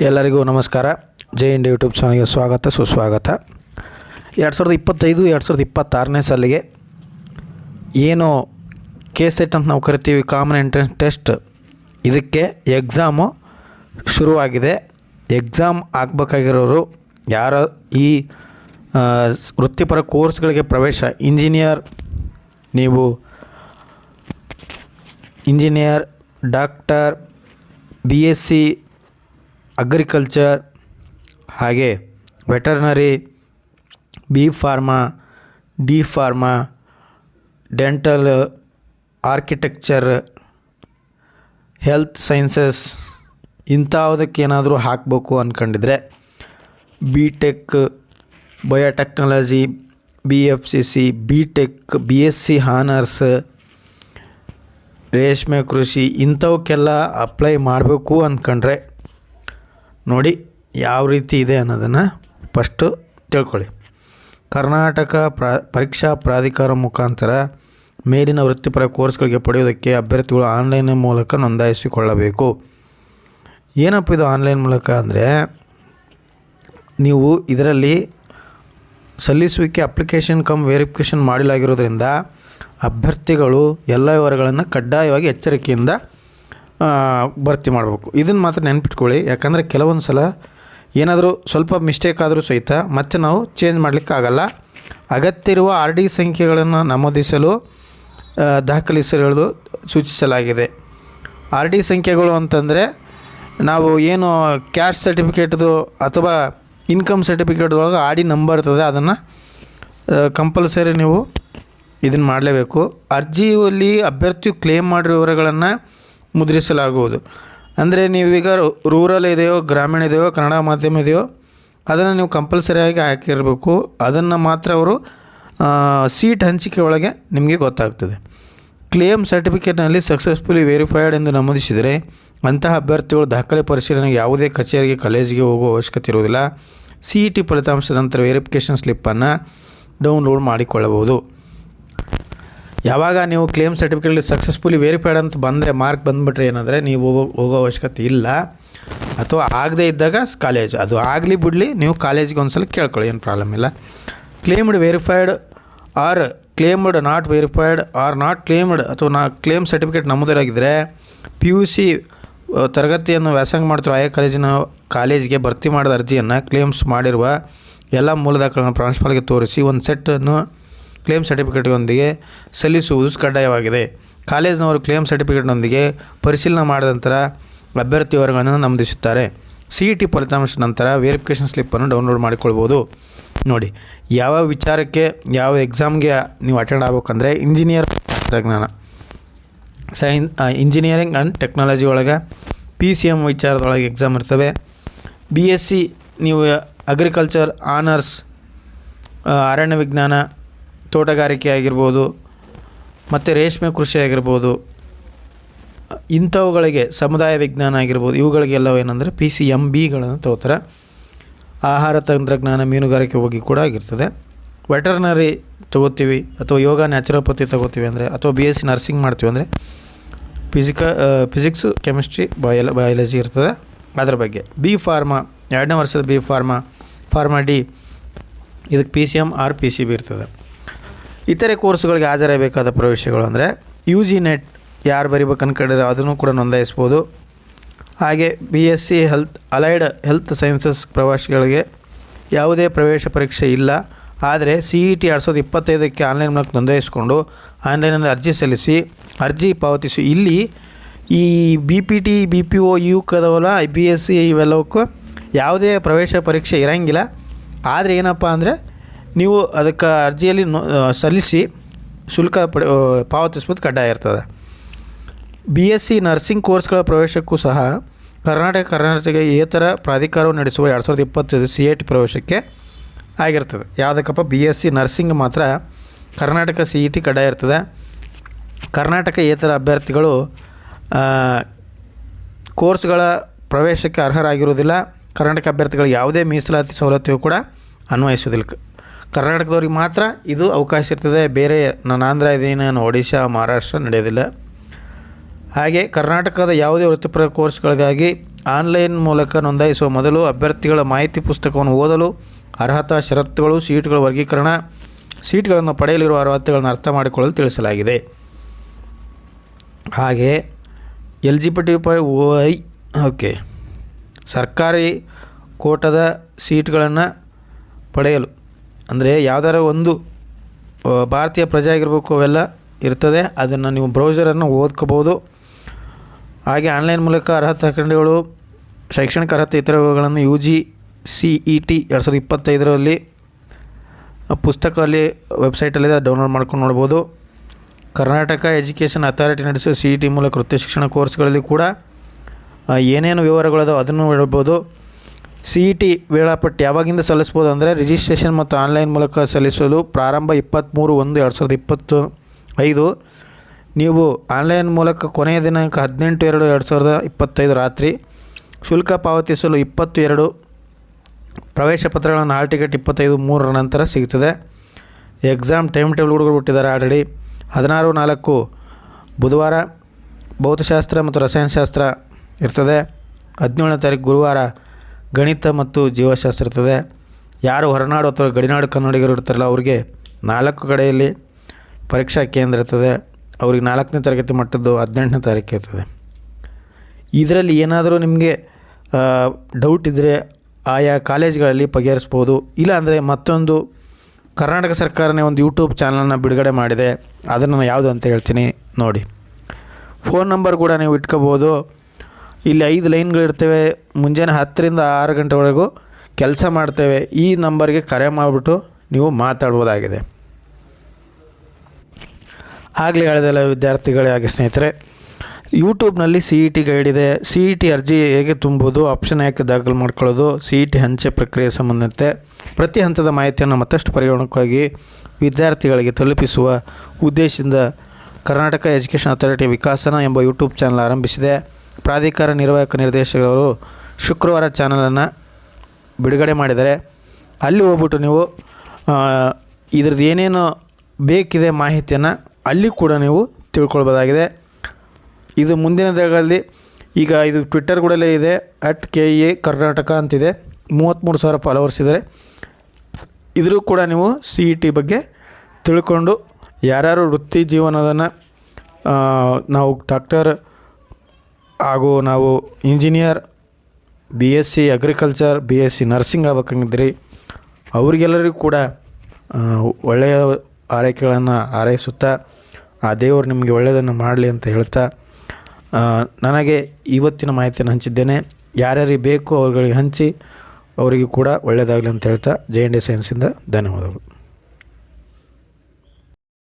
ಎಲ್ಲರಿಗೂ ನಮಸ್ಕಾರ. ಜೈ India YouTube ಚಾನಲ್ಗೆ ಸ್ವಾಗತ ಸುಸ್ವಾಗತ. 2025-2026ನೇ ಸಾಲಿಗೆ ಏನು KCET ಅಂತ ನಾವು ಕರಿತೀವಿ, ಕಾಮನ್ ಎಂಟ್ರೆನ್ಸ್ ಟೆಸ್ಟ್, ಇದಕ್ಕೆ ಎಕ್ಸಾಮು ಶುರುವಾಗಿದೆ. ಎಕ್ಸಾಮ್ ಆಗಬೇಕಾಗಿರೋರು ಯಾರು ಈ ವೃತ್ತಿಪರ ಕೋರ್ಸ್ಗಳಿಗೆ ಪ್ರವೇಶ, ಇಂಜಿನಿಯರ್, ಡಾಕ್ಟರ್, BSc ಅಗ್ರಿಕಲ್ಚರ್, ಹಾಗೆ veterinary, B pharma, D pharma, dental, architecture, health sciences ಇಂಥವುದಕ್ಕೆ ಏನಾದರೂ ಹಾಕಬೇಕು ಅಂದ್ಕೊಂಡಿದ್ರೆ BTech, biotechnology, BFCC, BTech, BSc honours, ರೇಷ್ಮೆ ಕೃಷಿ ಇಂಥವಕ್ಕೆಲ್ಲ ಅಪ್ಲೈ ಮಾಡಬೇಕು ಅಂದ್ಕೊಂಡ್ರೆ ನೋಡಿ ಯಾವ ರೀತಿ ಇದೆ ಅನ್ನೋದನ್ನು ಫಸ್ಟು ತಿಳ್ಕೊಳ್ಳಿ. ಕರ್ನಾಟಕ ಪರೀಕ್ಷಾ ಪ್ರಾಧಿಕಾರ ಮುಖಾಂತರ ಮೇಲಿನ ವೃತ್ತಿಪರ ಕೋರ್ಸ್ಗಳಿಗೆ ಪಡೆಯೋದಕ್ಕೆ ಅಭ್ಯರ್ಥಿಗಳು ಆನ್ಲೈನ್ ಮೂಲಕ ನೋಂದಾಯಿಸಿಕೊಳ್ಳಬೇಕು. ಏನಪ್ಪ ಇದು ಆನ್ಲೈನ್ ಮೂಲಕ ಅಂದರೆ, ನೀವು ಇದರಲ್ಲಿ ಸಲ್ಲಿಸುವಿಕೆ ಅಪ್ಲಿಕೇಶನ್ ವೆರಿಫಿಕೇಷನ್ ಮಾಡಲಾಗಿರೋದ್ರಿಂದ ಅಭ್ಯರ್ಥಿಗಳು ಎಲ್ಲ ವಿವರಗಳನ್ನು ಕಡ್ಡಾಯವಾಗಿ ಎಚ್ಚರಿಕೆಯಿಂದ ಭರ್ತಿ ಮಾಡಬೇಕು. ಇದನ್ನು ಮಾತ್ರ ನೆನ್ಪಿಟ್ಕೊಳ್ಳಿ, ಯಾಕಂದರೆ ಕೆಲವೊಂದು ಸಲ ಏನಾದರೂ ಸ್ವಲ್ಪ ಮಿಸ್ಟೇಕ್ ಆದರೂ ಸಹಿತ ಮತ್ತೆ ನಾವು ಚೇಂಜ್ ಮಾಡಲಿಕ್ಕಾಗಲ್ಲ. ಅಗತ್ಯ ಇರುವ RD ಸಂಖ್ಯೆಗಳನ್ನು ನಮೂದಿಸಲು ದಾಖಲಿಸಲು ಸೂಚಿಸಲಾಗಿದೆ. RD ಸಂಖ್ಯೆಗಳು ಅಂತಂದರೆ ನಾವು ಏನು ಕ್ಯಾಸ್ಟ್ ಸರ್ಟಿಫಿಕೇಟ್ದು ಅಥವಾ ಇನ್ಕಮ್ ಸರ್ಟಿಫಿಕೇಟ್ದೊಳಗೆ RD ನಂಬರ್ ಇರ್ತದೆ, ಅದನ್ನು ಕಂಪಲ್ಸರಿ ನೀವು ಇದನ್ನು ಮಾಡಲೇಬೇಕು. ಅರ್ಜಿಯಲ್ಲಿ ಅಭ್ಯರ್ಥಿಯು ಕ್ಲೇಮ್ ಮಾಡಿರೋ ವಿವರಗಳನ್ನು ಮುದ್ರಿಸಲಾಗುವುದು. ಅಂದರೆ ನೀವೀಗ ರೂರಲ್ ಇದೆಯೋ, ಗ್ರಾಮೀಣ ಇದೆಯೋ, ಕನ್ನಡ ಮಾಧ್ಯಮ ಇದೆಯೋ ಅದನ್ನು ನೀವು ಕಂಪಲ್ಸರಿಯಾಗಿ ಹಾಕಿರಬೇಕು. ಅದನ್ನು ಮಾತ್ರ ಅವರು ಸೀಟ್ ಹಂಚಿಕೆ ಒಳಗೆ ನಿಮಗೆ ಗೊತ್ತಾಗ್ತದೆ. ಕ್ಲೇಮ್ ಸರ್ಟಿಫಿಕೇಟ್ನಲ್ಲಿ ಸಕ್ಸಸ್ಫುಲಿ ವೆರಿಫೈಡ್ ಎಂದು ನಮೂದಿಸಿದರೆ ಅಂತಹ ಅಭ್ಯರ್ಥಿಗಳು ದಾಖಲೆ ಪರಿಶೀಲನೆಗೆ ಯಾವುದೇ ಕಚೇರಿಗೆ, ಕಾಲೇಜಿಗೆ ಹೋಗುವ ಅವಶ್ಯಕತೆ ಇರುವುದಿಲ್ಲ. CET ಫಲಿತಾಂಶದ ನಂತರ ವೆರಿಫಿಕೇಷನ್ ಸ್ಲಿಪ್ಪನ್ನು ಡೌನ್ಲೋಡ್ ಮಾಡಿಕೊಳ್ಳಬಹುದು. ಯಾವಾಗ ನೀವು ಕ್ಲೇಮ್ ಸರ್ಟಿಫಿಕೇಟಲ್ಲಿ ಸಕ್ಸಸ್ಫುಲಿ ವೆರಿಫೈಡ್ ಅಂತ ಬಂದರೆ, ಮಾರ್ಕ್ ಬಂದುಬಿಟ್ರೆ ಏನಂದರೆ ನೀವು ಹೋಗೋ ಅವಶ್ಯಕತೆ ಇಲ್ಲ. ಅಥವಾ ಆಗದೇ ಇದ್ದಾಗ ಕಾಲೇಜ್, ಅದು ಆಗಲಿ ಬಿಡಲಿ, ನೀವು ಕಾಲೇಜಿಗೆ ಒಂದು ಸಲ ಕೇಳ್ಕೊಳ್ಳಿ, ಏನು ಪ್ರಾಬ್ಲಮ್ ಇಲ್ಲ. Claimed verified or claimed not verified or not claimed ಅಥವಾ ಕ್ಲೇಮ್ ಸರ್ಟಿಫಿಕೇಟ್ ನಮೂದಾಗಿದ್ದರೆ PUC ತರಗತಿಯನ್ನು ವ್ಯಾಸಂಗ ಮಾಡ್ತಿರೋ ಆಯಾ ಕಾಲೇಜಿಗೆ ಭರ್ತಿ ಮಾಡಿದ ಅರ್ಜಿಯನ್ನು ಕ್ಲೇಮ್ಸ್ ಮಾಡಿರುವ ಎಲ್ಲ ಮೂಲ ದಾಖಲೆಗಳನ್ನು ಪ್ರಾಂಶುಪಾಲರಿಗೆ ತೋರಿಸಿ ಒಂದು ಸೆಟ್ಟನ್ನು ಕ್ಲೇಮ್ ಸರ್ಟಿಫಿಕೇಟ್ನೊಂದಿಗೆ ಸಲ್ಲಿಸುವುದು ಕಡ್ಡಾಯವಾಗಿದೆ. ಕಾಲೇಜಿನವರು ಕ್ಲೇಮ್ ಸರ್ಟಿಫಿಕೇಟ್ನೊಂದಿಗೆ ಪರಿಶೀಲನೆ ಮಾಡಿದ ನಂತರ ಅಭ್ಯರ್ಥಿ ವಿವರಗಳನ್ನು ನಮೂದಿಸುತ್ತಾರೆ. CET ಫಲಿತಾಂಶದ ನಂತರ ವೆರಿಫಿಕೇಷನ್ ಸ್ಲಿಪ್ಪನ್ನು ಡೌನ್ಲೋಡ್ ಮಾಡಿಕೊಳ್ಬೋದು. ನೋಡಿ, ಯಾವ ವಿಚಾರಕ್ಕೆ, ಯಾವ ಎಕ್ಸಾಮ್ಗೆ ನೀವು ಅಟೆಂಡ್ ಆಗಬೇಕಂದ್ರೆ, ಇಂಜಿನಿಯರಿಂಗ್ ಆ್ಯಂಡ್ ಟೆಕ್ನಾಲಜಿ ಒಳಗೆ PCM ವಿಚಾರದೊಳಗೆ ಎಕ್ಸಾಮ್ ಇರ್ತವೆ. BSc ನೀವು ಅಗ್ರಿಕಲ್ಚರ್ ಆನರ್ಸ್, ಅರಣ್ಯ ವಿಜ್ಞಾನ, ತೋಟಗಾರಿಕೆ ಆಗಿರ್ಬೋದು, ಮತ್ತು ರೇಷ್ಮೆ ಕೃಷಿ ಆಗಿರ್ಬೋದು, ಇಂಥವುಗಳಿಗೆ ಸಮುದಾಯ ವಿಜ್ಞಾನ ಆಗಿರ್ಬೋದು, ಇವುಗಳಿಗೆಲ್ಲ ಏನಂದರೆ PCMBಗಳನ್ನು ತಗೋತಾರೆ. ಆಹಾರ ತಂತ್ರಜ್ಞಾನ, ಮೀನುಗಾರಿಕೆ ಬಗ್ಗೆ ಕೂಡ ಆಗಿರ್ತದೆ. ವೆಟರ್ನರಿ ತೊಗೋತೀವಿ ಅಥವಾ ಯೋಗ ನ್ಯಾಚುರೋಪತಿ ತೊಗೋತೀವಿ ಅಂದರೆ, ಅಥವಾ BSc ನರ್ಸಿಂಗ್ ಮಾಡ್ತೀವಿ ಅಂದರೆ ಫಿಸಿಕ್ಸು, ಕೆಮಿಸ್ಟ್ರಿ, ಬಯಾಲಜಿ ಇರ್ತದೆ ಅದರ ಬಗ್ಗೆ. B ಫಾರ್ಮಾ 2ನೇ ವರ್ಷದ B ಫಾರ್ಮಾ D, ಇದಕ್ಕೆ PCM ಆರ್ PCB ಇರ್ತದೆ. ಇತರೆ ಕೋರ್ಸ್ಗಳಿಗೆ ಹಾಜರಾಗಬೇಕಾದ ಪ್ರವೇಶಗಳು ಅಂದರೆ UG ನೆಟ್ ಯಾರು ಬರಿಬೇಕು ಅಂದ್ಕೊಂಡಿದ್ರೆ ಅದನ್ನು ಕೂಡ ನೋಂದಾಯಿಸ್ಬೋದು. ಹಾಗೆ BSc ಅಲೈಡ್ ಹೆಲ್ತ್ ಸೈನ್ಸಸ್ ಪ್ರವೇಶಗಳಿಗೆ ಯಾವುದೇ ಪ್ರವೇಶ ಪರೀಕ್ಷೆ ಇಲ್ಲ. ಆದರೆ CET 2025ಕ್ಕೆ ಆನ್ಲೈನ್ ಮೂಲಕ ನೋಂದಾಯಿಸಿಕೊಂಡು ಆನ್ಲೈನಲ್ಲಿ ಅರ್ಜಿ ಸಲ್ಲಿಸಿ ಅರ್ಜಿ ಪಾವತಿಸಿ. ಇಲ್ಲಿ ಈ BPT, BPO ಇವಕ್ಕದವಲ್ಲ, BSc ಇವೆಲ್ಲವಕ್ಕೂ ಯಾವುದೇ ಪ್ರವೇಶ ಪರೀಕ್ಷೆ ಇರೋಂಗಿಲ್ಲ. ಆದರೆ ಏನಪ್ಪ ಅಂದರೆ ನೀವು ಅದಕ್ಕೆ ಅರ್ಜಿಯಲ್ಲಿ ಸಲ್ಲಿಸಿ ಶುಲ್ಕ ಪಾವತಿಸ್ಬೋದು ಕಡ್ಡಾಯ ಇರ್ತದೆ. BSc ನರ್ಸಿಂಗ್ ಕೋರ್ಸ್ಗಳ ಪ್ರವೇಶಕ್ಕೂ ಸಹ ಕರ್ನಾಟಕೇತರ ಪ್ರಾಧಿಕಾರವು ನಡೆಸುವ 2025 CET ಪ್ರವೇಶಕ್ಕೆ ಆಗಿರ್ತದೆ. ಯಾವುದಕ್ಕಪ್ಪ, BSc ನರ್ಸಿಂಗ್ ಮಾತ್ರ ಕರ್ನಾಟಕ CET ಕಡ್ಡಾಯ ಇರ್ತದೆ. ಕರ್ನಾಟಕೇತರ ಅಭ್ಯರ್ಥಿಗಳು ಕೋರ್ಸ್ಗಳ ಪ್ರವೇಶಕ್ಕೆ ಅರ್ಹರಾಗಿರುವುದಿಲ್ಲ. ಕರ್ನಾಟಕ ಅಭ್ಯರ್ಥಿಗಳಿಗೆ ಯಾವುದೇ ಮೀಸಲಾತಿ ಸವಲತ್ತು ಕೂಡ ಅನ್ವಯಿಸುವುದಿಲ್ಲ. ಕರ್ನಾಟಕದವ್ರಿಗೆ ಮಾತ್ರ ಇದು ಅವಕಾಶ ಇರ್ತದೆ. ಬೇರೆ ನಾನು ಆಂಧ್ರ ಇದ್ದೀನಿ, ನಾನು ಒಡಿಶಾ, ಮಹಾರಾಷ್ಟ್ರ ನಡೆಯೋದಿಲ್ಲ. ಹಾಗೆ ಕರ್ನಾಟಕದ ಯಾವುದೇ ವೃತ್ತಿಪರ ಕೋರ್ಸ್ಗಳಿಗಾಗಿ ಆನ್ಲೈನ್ ಮೂಲಕ ನೋಂದಾಯಿಸುವ ಮೊದಲು ಅಭ್ಯರ್ಥಿಗಳ ಮಾಹಿತಿ ಪುಸ್ತಕವನ್ನು ಓದಲು, ಅರ್ಹತಾ ಷರತ್ತುಗಳು, ಸೀಟ್ಗಳ ವರ್ಗೀಕರಣ, ಸೀಟ್ಗಳನ್ನು ಪಡೆಯಲಿರುವ ಅರ್ಹತೆಗಳನ್ನು ಅರ್ಥ ಮಾಡಿಕೊಳ್ಳಲು ತಿಳಿಸಲಾಗಿದೆ. ಹಾಗೆ ಎಲಿಜಿಬಿಲಿಟಿ ಫಾರ್ OI ಓಕೆ ಸರ್ಕಾರಿ ಕೋಟಾದ ಸೀಟ್ಗಳನ್ನು ಪಡೆಯಲು ಅಂದರೆ ಯಾವ್ದಾರ ಒಂದು ಭಾರತೀಯ ಪ್ರಜೆ ಆಗಿರಬೇಕು, ಅವೆಲ್ಲ ಇರ್ತದೆ. ಅದನ್ನು ನೀವು ಬ್ರೌಸರನ್ನು ಓದ್ಕೋಬೋದು. ಹಾಗೆ ಆನ್ಲೈನ್ ಮೂಲಕ ಅರ್ಹತಾ ಖಂಡಗಳು, ಶೈಕ್ಷಣಿಕ ಅರ್ಹತೆ ಇತರಗಳನ್ನು UGCET 2025 ಪುಸ್ತಕದಲ್ಲಿ ವೆಬ್ಸೈಟಲ್ಲಿದೆ, ಡೌನ್ಲೋಡ್ ಮಾಡ್ಕೊಂಡು ನೋಡ್ಬೋದು. ಕರ್ನಾಟಕ ಎಜುಕೇಷನ್ ಅಥಾರಿಟಿ ನಡೆಸುವ CET ಮೂಲಕ ವೃತ್ತಿ ಶಿಕ್ಷಣ ಕೋರ್ಸ್ಗಳಲ್ಲಿ ಕೂಡ ಏನೇನು ವಿವರಗಳದೋ ಅದನ್ನು ಹೇಳ್ಬೋದು. CET ವೇಳಾಪಟ್ಟಿ ಯಾವಾಗಿಂದ ಸಲ್ಲಿಸ್ಬೋದು ಅಂದರೆ ರಿಜಿಸ್ಟ್ರೇಷನ್ ಮತ್ತು ಆನ್ಲೈನ್ ಮೂಲಕ ಸಲ್ಲಿಸಲು ಪ್ರಾರಂಭ 23/1/2025. ನೀವು ಆನ್ಲೈನ್ ಮೂಲಕ ಕೊನೆಯ ದಿನಾಂಕ 18/2/2025 ರಾತ್ರಿ. ಶುಲ್ಕ ಪಾವತಿಸಲು 22. ಪ್ರವೇಶ ಪತ್ರಗಳನ್ನು ಹಾಲ್ ಟಿಕೆಟ್ 25/3 ನಂತರ ಸಿಗ್ತದೆ. ಎಕ್ಸಾಮ್ ಟೈಮ್ ಟೇಬಲ್ ಹುಡುಗರು ಬಿಟ್ಟಿದ್ದಾರೆ ಆಲ್ರೆಡಿ. 16/4 ಬುಧವಾರ ಭೌತಶಾಸ್ತ್ರ ಮತ್ತು ರಸಾಯನಶಾಸ್ತ್ರ ಇರ್ತದೆ. 17ನೇ ತಾರೀಕು ಗುರುವಾರ ಗಣಿತ ಮತ್ತು ಜೀವಶಾಸ್ತ್ರ ಇರ್ತದೆ. ಯಾರು ಹೊರನಾಡು ಅಥವಾ ಗಡಿನಾಡು ಕನ್ನಡಿಗರು ಇರ್ತಾರಲ್ಲ ಅವ್ರಿಗೆ 4 ಕಡೆಯಲ್ಲಿ ಪರೀಕ್ಷಾ ಕೇಂದ್ರ ಇರ್ತದೆ. ಅವ್ರಿಗೆ 4ನೇ ತರಗತಿ ಮಟ್ಟದ್ದು 18ನೇ ತಾರೀಕು ಇರ್ತದೆ. ಇದರಲ್ಲಿ ಏನಾದರೂ ನಿಮಗೆ ಡೌಟ್ ಇದ್ದರೆ ಆಯಾ ಕಾಲೇಜ್ಗಳಲ್ಲಿ ಬಗೆಹರಿಸ್ಬೋದು. ಇಲ್ಲಾಂದರೆ ಮತ್ತೊಂದು ಕರ್ನಾಟಕ ಸರ್ಕಾರನೇ ಒಂದು ಯೂಟ್ಯೂಬ್ ಚಾನಲನ್ನು ಬಿಡುಗಡೆ ಮಾಡಿದೆ, ಅದನ್ನು ಯಾವುದು ಅಂತ ಹೇಳ್ತೀನಿ ನೋಡಿ. ಫೋನ್ ನಂಬರ್ ಕೂಡ ನೀವು ಇಟ್ಕೋಬೋದು. ಇಲ್ಲಿ 5 ಲೈನ್ಗಳಿರ್ತವೆ. ಮುಂಜಾನೆ 10ರಿಂದ 6 ಗಂಟೆವರೆಗೂ ಕೆಲಸ ಮಾಡ್ತೇವೆ. ಈ ನಂಬರ್ಗೆ ಕರೆ ಮಾಡಿಬಿಟ್ಟು ನೀವು ಮಾತಾಡ್ಬೋದಾಗಿದೆ. ಆಗಲೇ ಹೇಳಿದೆಲ್ಲ ವಿದ್ಯಾರ್ಥಿಗಳೇ, ಹಾಗೆ ಸ್ನೇಹಿತರೆ, ಯೂಟ್ಯೂಬ್ನಲ್ಲಿ CET ಗೈಡ್ ಇದೆ. CET ಅರ್ಜಿ ಹೇಗೆ ತುಂಬೋದು, ಆಪ್ಷನ್ ಯಾಕೆ ದಾಖಲು ಮಾಡ್ಕೊಳ್ಳೋದು, CET ಹಂಚೆ ಪ್ರಕ್ರಿಯೆ ಸಂಬಂಧಿಸಿದಂತೆ ಪ್ರತಿ ಹಂತದ ಮಾಹಿತಿಯನ್ನು ಮತ್ತಷ್ಟು ಪರಿಗಣಕವಾಗಿ ವಿದ್ಯಾರ್ಥಿಗಳಿಗೆ ತಲುಪಿಸುವ ಉದ್ದೇಶದಿಂದ ಕರ್ನಾಟಕ ಎಜುಕೇಷನ್ ಅಥಾರಿಟಿ ವಿಕಾಸನ ಎಂಬ ಯೂಟ್ಯೂಬ್ ಚಾನಲ್ ಆರಂಭಿಸಿದೆ. ಪ್ರಾಧಿಕಾರ ನಿರ್ವಾಹಕ ನಿರ್ದೇಶಕರು ಶುಕ್ರವಾರ ಚಾನಲನ್ನು ಬಿಡುಗಡೆ ಮಾಡಿದ್ದಾರೆ. ಅಲ್ಲಿ ಹೋಗ್ಬಿಟ್ಟು ನೀವು ಇದ್ರದ್ದು ಏನೇನು ಬೇಕಿದೆ ಮಾಹಿತಿಯನ್ನು ಅಲ್ಲಿ ಕೂಡ ನೀವು ತಿಳ್ಕೊಳ್ಬೋದಾಗಿದೆ. ಇದು ಮುಂದಿನ ದಿನಗಳಲ್ಲಿ ಈಗ ಇದು ಟ್ವಿಟ್ಟರ್ ಕೂಡ ಇದೆ, @KEA ಕರ್ನಾಟಕ ಅಂತಿದೆ. 33,000 ಫಾಲೋವರ್ಸ್ ಇದ್ದಾರೆ. ಇದ್ರೂ ಕೂಡ ನೀವು CET ಬಗ್ಗೆ ತಿಳ್ಕೊಂಡು ಯಾರ್ಯಾರು ವೃತ್ತಿ ಜೀವನದನ್ನು ನಾವು ಡಾಕ್ಟರ್ ಹಾಗೂ ನಾವು engineer, BSc agriculture, BSc nursing ಆಗ್ಬೇಕಂಗಿದ್ರಿ ಅವರಿಗೆಲ್ಲರಿಗೂ ಕೂಡ ಒಳ್ಳೆಯ ಆರೈಕೆಗಳನ್ನು ಹಾರೈಸುತ್ತಾ ಆ ದೇವರು ನಿಮಗೆ ಒಳ್ಳೆಯದನ್ನು ಮಾಡಲಿ ಅಂತ ಹೇಳ್ತಾ ನನಗೆ ಇವತ್ತಿನ ಮಾಹಿತಿಯನ್ನು ಹಂಚಿದ್ದೇನೆ. ಯಾರ್ಯಾರಿಗೆ ಬೇಕು ಅವ್ರುಗಳಿಗೆ ಹಂಚಿ ಅವರಿಗೂ ಕೂಡ ಒಳ್ಳೆಯದಾಗಲಿ ಅಂತ ಹೇಳ್ತಾ JND ಸೈನ್ಸಿಂದ ಧನ್ಯವಾದಗಳು.